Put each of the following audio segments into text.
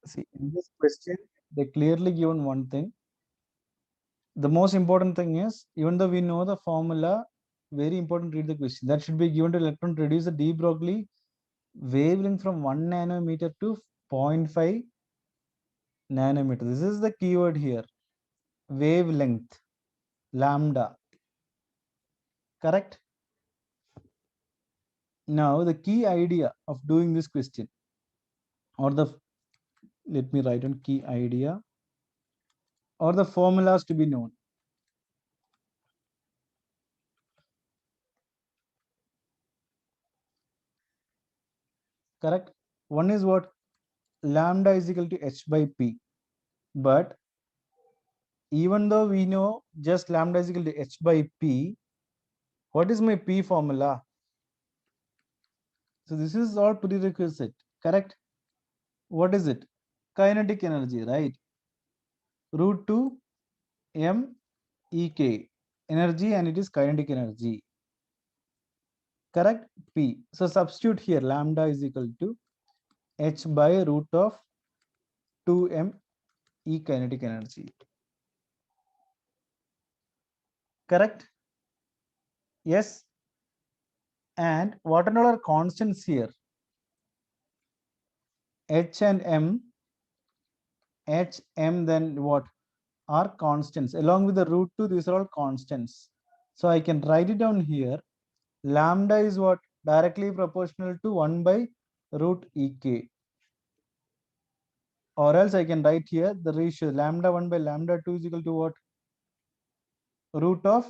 See, in this question, they clearly given one thing. The most important thing is, even though we know the formula, very important to read the question. That should be given to electron to reduce the de Broglie wavelength from 1 nanometer to 0.5 nanometer. This is the keyword here. Wavelength, lambda. Correct? Now, the key idea of doing this question, or the, let me write on key idea, or the formulas to be known. Correct? One is what? Lambda is equal to h by p. But even though we know just lambda is equal to h by p, what is my p formula? So this is all prerequisite. Correct? What is it? Kinetic energy, right? Root 2 m e k, energy, and it is kinetic energy. Correct? P. So substitute here, lambda is equal to h by root of 2m e kinetic energy. Correct? Yes. And what are our constants here? H and m, h, m, then what are constants along with the root 2. These are all constants. So I can write it down here. Lambda is what? Directly proportional to 1 by root ek. Or else I can write here the ratio lambda 1 by lambda 2 is equal to what? Root of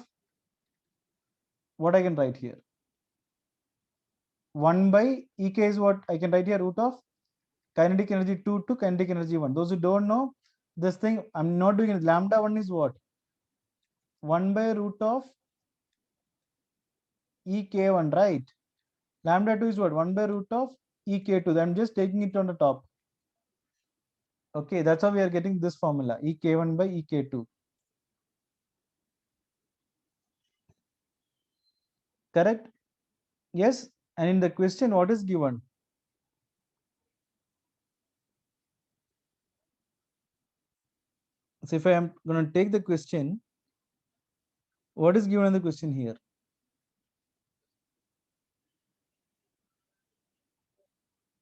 what I can write here? 1 by ek is what I can write here? Root of kinetic energy 2 to kinetic energy 1. Those who don't know this thing, I'm not doing it. Lambda 1 is what? 1 by root of ek1, right? Lambda 2 is what? 1 by root of ek2. I'm just taking it on the top. Okay, that's how we are getting this formula, ek1 by ek2. Correct? Yes. And in the question, what is given? So if I am going to take the question, what is given in the question here?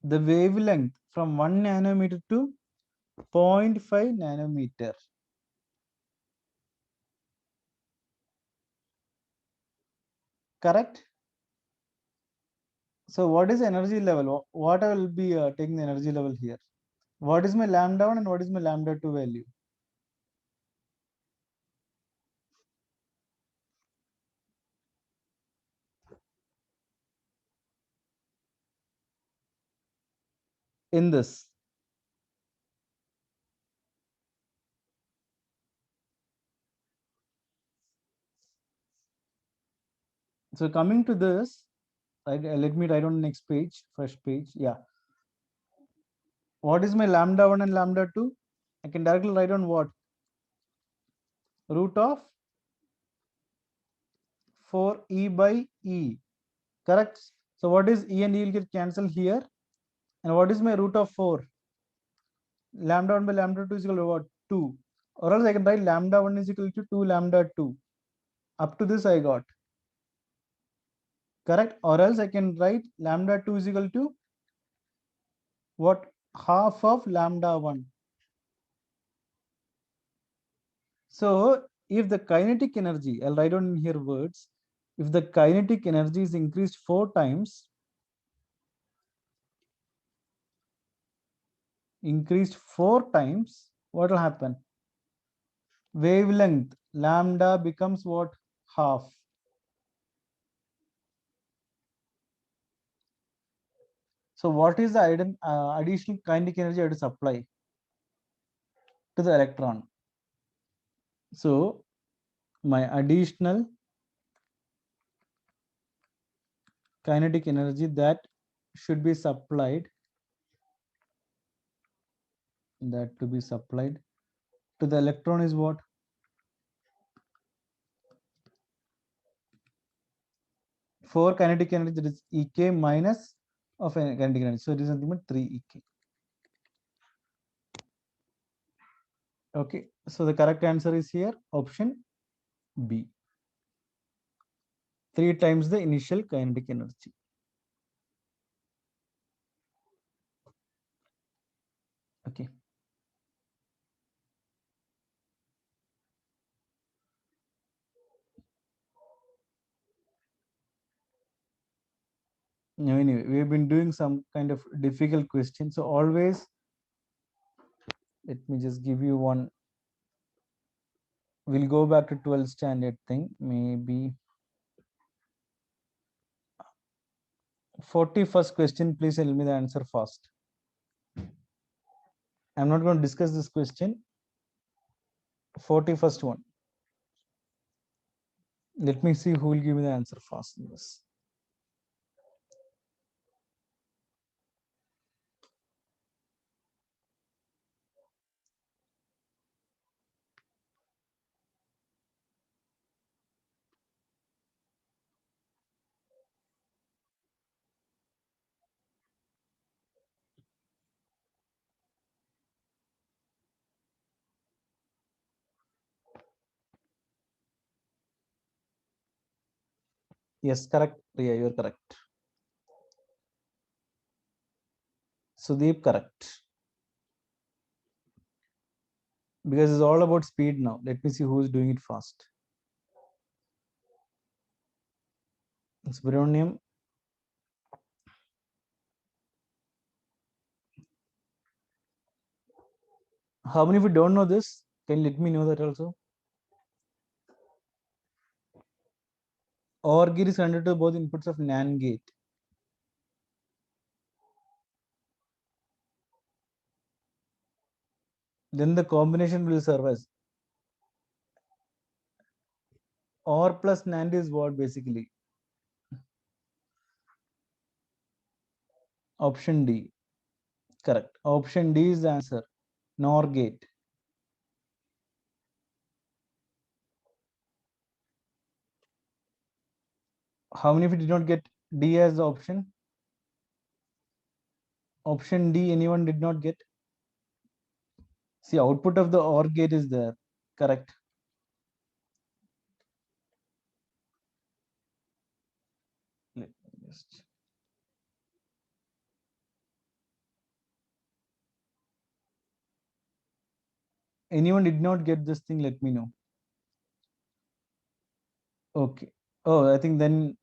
The wavelength from 1 nanometer to 0.5 nanometer. Correct? So what is energy level? What I will be taking the energy level here? What is my lambda 1 and what is my lambda 2 value? In this. So coming to this, let me write on the next page, fresh page. Yeah. What is my lambda 1 and lambda 2? I can directly write on what? Root of 4e by e. Correct? So what is e and e will get cancelled here? And what is my root of 4? Lambda 1 by lambda 2 is equal to what? 2. Or else I can write lambda 1 is equal to 2 lambda 2. Up to this I got. Correct? Or else I can write lambda 2 is equal to what? Half of lambda 1. So if the kinetic energy, I'll write down in here words, if the kinetic energy is increased 4 times, what will happen? Wavelength lambda becomes what? Half. So what is the additional kinetic energy I have to supply to the electron? So my additional kinetic energy that should be supplied, to the electron is what? 4 kinetic energy, that is ek minus of kinetic energy. So it is nothing but 3 ek. Okay, so the correct answer is here option B. 3 times the initial kinetic energy. Okay. Now, anyway, we've been doing some kind of difficult questions. So always, let me just give you one. We'll go back to 12th standard thing. Maybe 41st question. Please tell me the answer fast. I'm not going to discuss this question. 41st one. Let me see who will give me the answer fast in this. Yes, correct. Yeah, you're correct. Sudeep, correct. Because it's all about speed now. Let me see who's doing it fast. Subramaniam. How many of you don't know this? Can you let me know that also? OR gate is connected to both inputs of NAND gate. Then the combination will serve as OR plus NAND is what basically? Option D. Correct. Option D is the answer. NOR gate. How many of you did not get D as the option? Option D, anyone did not get? See, output of the OR gate is there. Correct. Let me just. Anyone did not get this thing, let me know. Okay. Oh, I think then,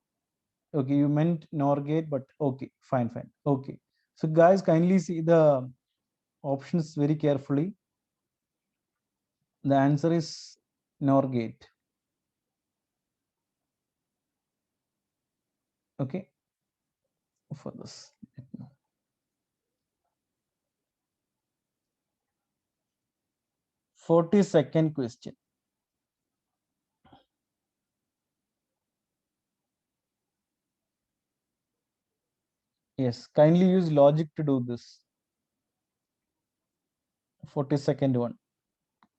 okay, you meant NOR gate, but okay, fine, fine. Okay. So guys, kindly see the options very carefully. The answer is NOR gate. Okay. For this. 42nd question. Yes, kindly use logic to do this. 42nd one.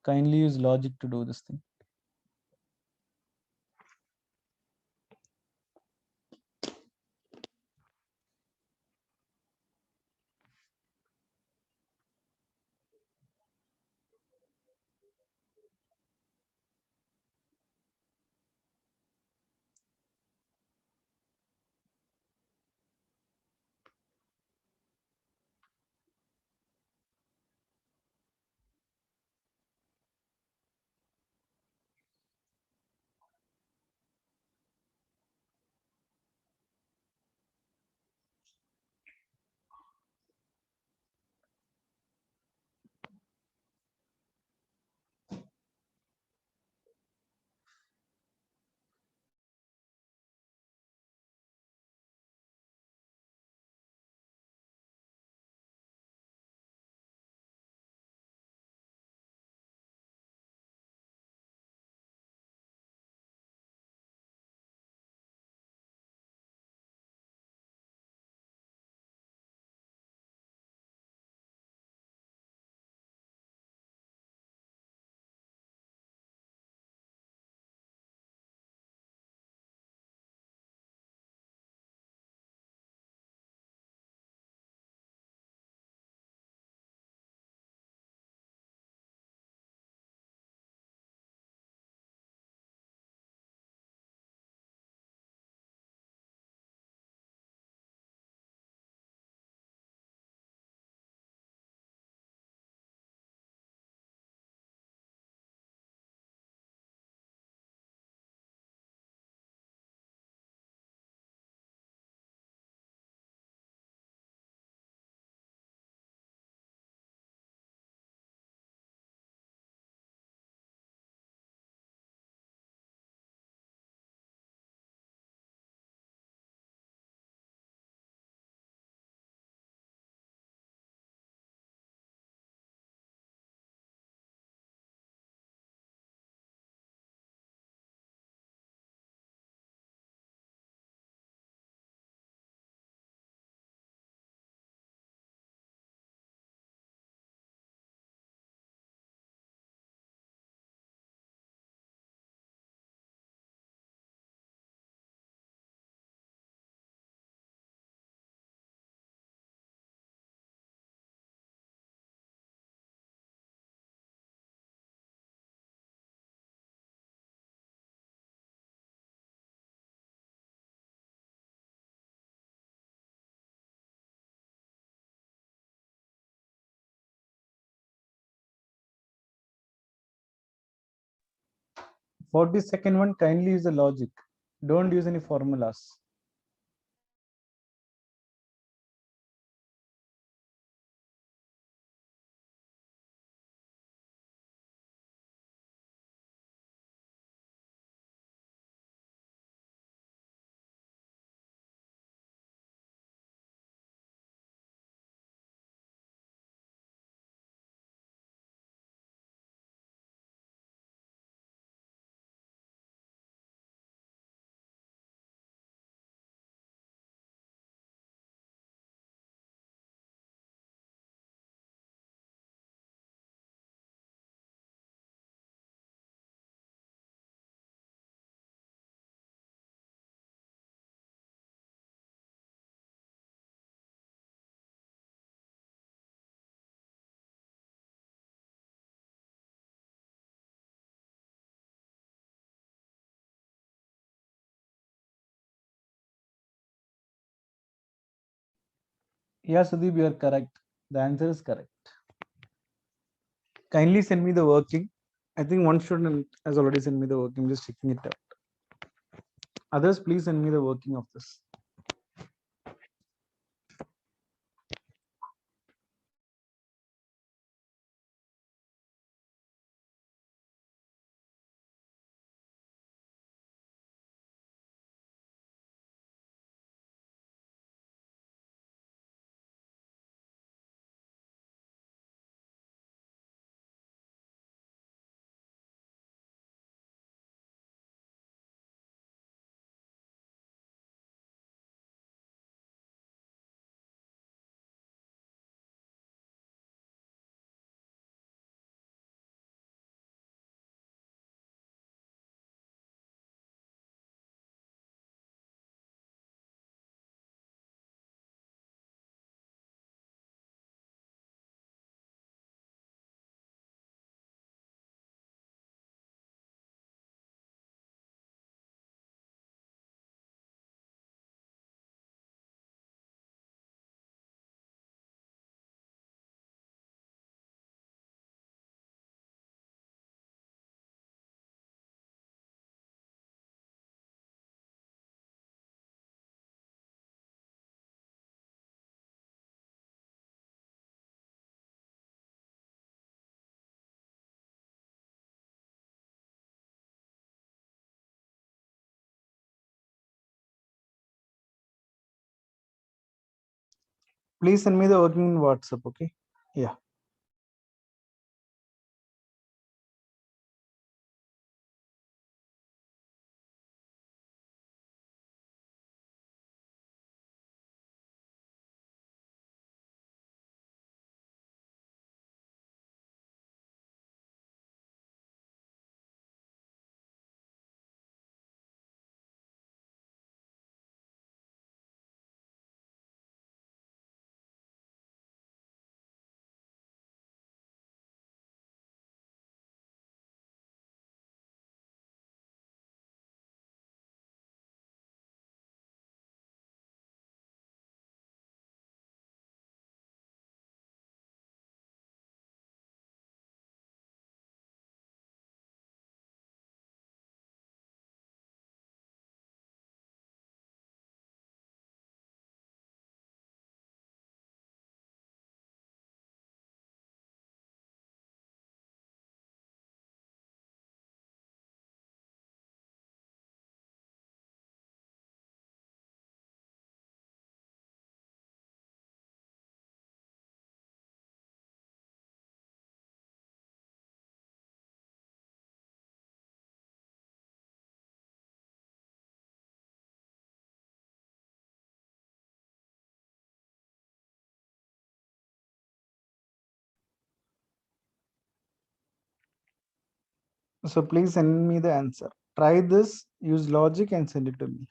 Kindly use logic to do this thing. For the second one, kindly use the logic. Don't use any formulas. Yeah, Sudeep, you are correct. The answer is correct. Kindly send me the working. I think one student has already sent me the working. I'm just checking it out. Others, please send me the working of this. Please send me the working in WhatsApp, okay? Yeah. So please send me the answer. Try this, use logic and send it to me.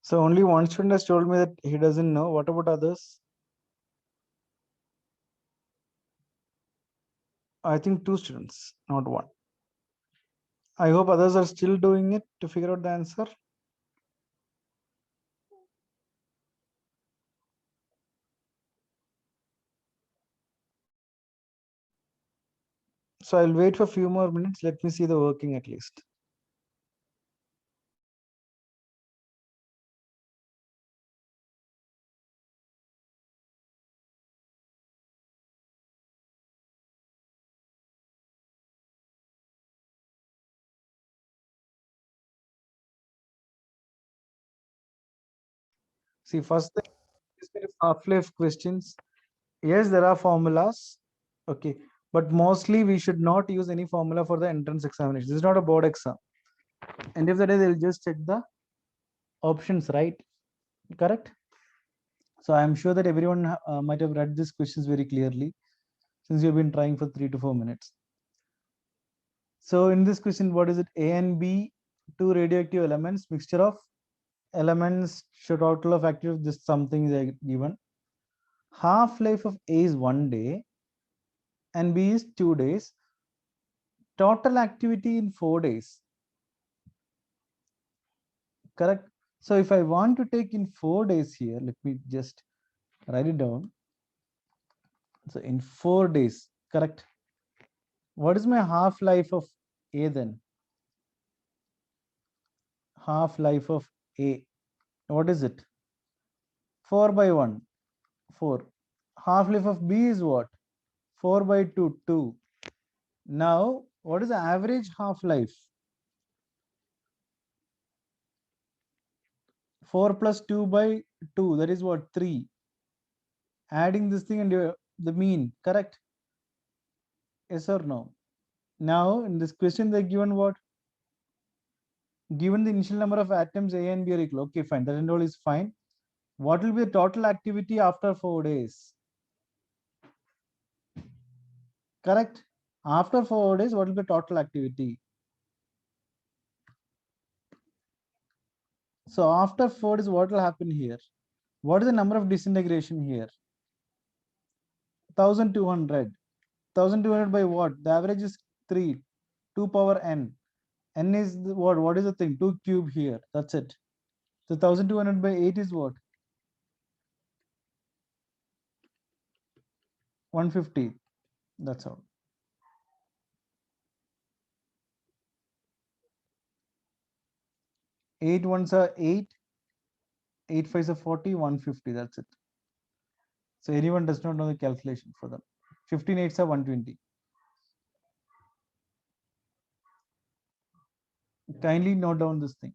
So only one student has told me that he doesn't know. What about others? I think 2 students, not 1. I hope others are still doing it to figure out the answer. So I'll wait for a few more minutes. Let me see the working at least. See, first thing is half-life questions. Yes, there are formulas. Okay. But mostly we should not use any formula for the entrance examination. This is not a board exam. End of the day, they'll just check the options, right? Correct? So I'm sure that everyone might have read these questions very clearly since you've been trying for 3 to 4 minutes. So in this question, what is it? A and B, 2 radioactive elements, mixture of elements, total of active, just something is given. Half-life of A is 1 day and B is 2 days. Total activity in 4 days. Correct? So if I want to take in 4 days here, let me just write it down. So in 4 days, correct? What is my half-life of A then? Half-life of A. What is it? 4 by 1, 4. Half-life of B is what? 4 by 2, 2. Now, what is the average half-life? 4 plus 2 by 2, that is what? 3. Adding this thing and the mean, correct? Yes or no? Now, in this question, they're given what? Given the initial number of atoms A and B are equal. Okay, fine. That and all is fine. What will be the total activity after 4 days? Correct? After 4 days, what will be total activity? So after 4 days, what will happen here? What is the number of disintegration here? 1200. 1200 by what? The average is 3. 2 power n. N is what? What is the thing? 2 cube here. That's it. So 1200 by 8 is what? 150. That's all. 8 ones are 8. 8 fives are 40. 150. That's it. So anyone does not know the calculation for them. 15 eights are 120. Kindly note down this thing.